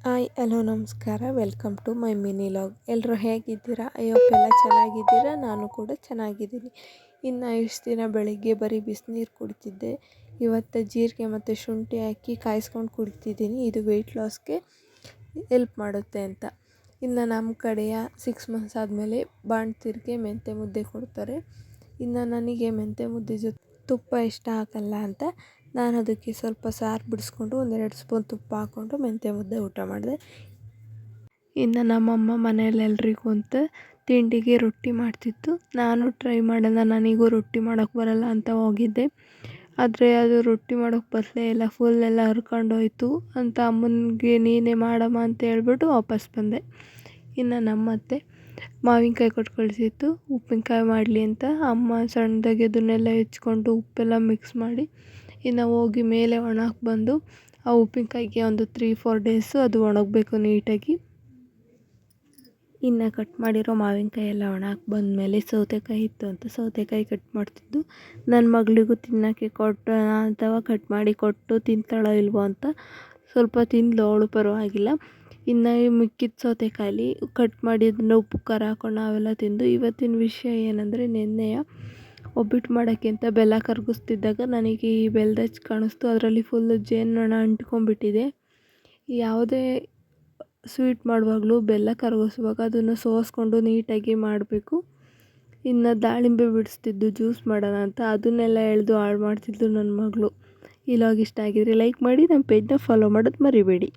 Hi hello ನಮಸ್ಕಾರ, welcome to my mini vlog. ಎಲ್ಲರೂ ಹೇಗಿದ್ದೀರಾ? ಅಯ್ಯೋಪ್ಪೆಲ್ಲ ಚೆನ್ನಾಗಿದ್ದೀರಾ? ನಾನು ಕೂಡ ಚೆನ್ನಾಗಿದ್ದೀನಿ. ಇನ್ನು ಇಷ್ಟು ದಿನ ಬೆಳಿಗ್ಗೆ ಬರೀ ಬಿಸಿನೀರು ಕುಡಿತಿದ್ದೆ. ಇವತ್ತು ಜೀರಿಗೆ ಮತ್ತು ಶುಂಠಿ ಹಾಕಿ ಕಾಯಿಸ್ಕೊಂಡು ಕುಡಿತಿದ್ದೀನಿ. ಇದು ವೆಯ್ಟ್ ಲಾಸ್ಗೆ ಎಲ್ಪ್ ಮಾಡುತ್ತೆ ಅಂತ. ಇನ್ನು ನಮ್ಮ ಕಡೆಯ 6 ಮಂತ್ಸ್ ಆದಮೇಲೆ ಬಾಣ್ತಿರಿಗೆ ಮೆಂತ್ಯ ಮುದ್ದೆ ಕೊಡ್ತಾರೆ. ಇನ್ನು ನನಗೆ ಮೆಂತ್ಯ ಮುದ್ದೆ ಜೊತೆ ತುಪ್ಪ ಇಷ್ಟ ಆಗಲ್ಲ ಅಂತ ನಾನು ಅದಕ್ಕೆ ಸ್ವಲ್ಪ ಸಾರು ಬಿಡಿಸ್ಕೊಂಡು 1-2 ಸ್ಪೂನ್ ತುಪ್ಪ ಹಾಕ್ಕೊಂಡು ಮೆಂತ್ಯ ಮುದ್ದೆ ಊಟ ಮಾಡಿದೆ. ಇನ್ನು ನಮ್ಮಮ್ಮ ಮನೇಲಿ ಎಲ್ರಿಗೂ ಅಂತ ತಿಂಡಿಗೆ ರೊಟ್ಟಿ ಮಾಡ್ತಿತ್ತು. ನಾನು ಟ್ರೈ ಮಾಡೋಣ, ನನಗೂ ರೊಟ್ಟಿ ಮಾಡೋಕ್ಕೆ ಬರಲ್ಲ ಅಂತ ಹೋಗಿದ್ದೆ. ಆದರೆ ಅದು ರೊಟ್ಟಿ ಮಾಡೋಕ್ಕೆ ಬರಲೇ ಇಲ್ಲ, ಫುಲ್ಲೆಲ್ಲ ಹರ್ಕೊಂಡೋಯ್ತು ಅಂತ ಅಮ್ಮನಿಗೆ ನೀನೇ ಮಾಡಮ್ಮ ಅಂತ ಹೇಳ್ಬಿಟ್ಟು ವಾಪಸ್ ಬಂದೆ. ಇನ್ನು ನಮ್ಮತ್ತೆ ಮಾವಿನಕಾಯಿ ಕೊಟ್ಟು ಕಳಿಸಿತ್ತು, ಉಪ್ಪಿನಕಾಯಿ ಮಾಡಲಿ ಅಂತ. ಅಮ್ಮ ಸಣ್ಣದಾಗಿ ಅದನ್ನೆಲ್ಲ ಹೆಚ್ಕೊಂಡು ಉಪ್ಪೆಲ್ಲ ಮಿಕ್ಸ್ ಮಾಡಿ ಇನ್ನು ಹೋಗಿ ಮೇಲೆ ಒಣಕ್ಕೆ ಬಂದು ಆ ಉಪ್ಪಿನಕಾಯಿಗೆ ಒಂದು 3-4 ಡೇಸು ಅದು ಒಣಗಬೇಕು ನೀಟಾಗಿ. ಇನ್ನು ಕಟ್ ಮಾಡಿರೋ ಮಾವಿನಕಾಯಿ ಎಲ್ಲ ಒಣಕ್ಕೆ ಬಂದಮೇಲೆ ಸೌತೆಕಾಯಿ ಇತ್ತು ಅಂತ ಸೌತೆಕಾಯಿ ಕಟ್ ಮಾಡ್ತಿದ್ದು. ನನ್ನ ಮಗಳಿಗೂ ತಿನ್ನೋಕ್ಕೆ ಕೊಟ್ಟು ಅಥವಾ ಕಟ್ ಮಾಡಿ ಕೊಟ್ಟು ತಿಂತಾಳೋ ಇಲ್ವೋ ಅಂತ ಸ್ವಲ್ಪ ತಿಂದ್ಲು, ಅವಳು ಪರವಾಗಿಲ್ಲ. ಇನ್ನು ಮಿಕ್ಕಿದ ಸೌತೆಕಾಯಿ ಕಟ್ ಮಾಡಿ ಅದನ್ನ ಉಪ್ಪು ಖಾರ ಹಾಕೊಂಡು ನಾವೆಲ್ಲ ತಿಂದು. ಇವತ್ತಿನ ವಿಷಯ ಏನಂದರೆ, ನೆನ್ನೆಯ ಒಬ್ಬಟ್ಟು ಮಾಡೋಕ್ಕೆ ಅಂತ ಬೆಲ್ಲ ಕರಗಿಸ್ತಿದ್ದಾಗ ನನಗೆ ಈ ಬೆಲ್ಲದಚ್ಚು ಕಾಣಿಸ್ತು. ಅದರಲ್ಲಿ ಫುಲ್ಲು ಜೇನುನೊಣ ಅಂಟ್ಕೊಂಡ್ಬಿಟ್ಟಿದೆ. ಯಾವುದೇ ಸ್ವೀಟ್ ಮಾಡುವಾಗಲೂ ಬೆಲ್ಲ ಕರಗಿಸುವಾಗ ಅದನ್ನು ಸೋಸ್ಕೊಂಡು ನೀಟಾಗಿ ಮಾಡಬೇಕು. ಇನ್ನು ದಾಳಿಂಬೆ ಬಿಡಿಸ್ತಿದ್ದು ಜ್ಯೂಸ್ ಮಾಡೋಣ ಅಂತ, ಅದನ್ನೆಲ್ಲ ಎಳೆದು ಹಾಳು ಮಾಡ್ತಿದ್ದು ನನ್ನ ಮಗಳು. ಈ ಲಾಗ್ ಇಷ್ಟ ಆಗಿದ್ರೆ ಲೈಕ್ ಮಾಡಿ, ನಮ್ಮ ಪೇಜ್ನ ಫಾಲೋ ಮಾಡೋದು ಮರಿಬೇಡಿ.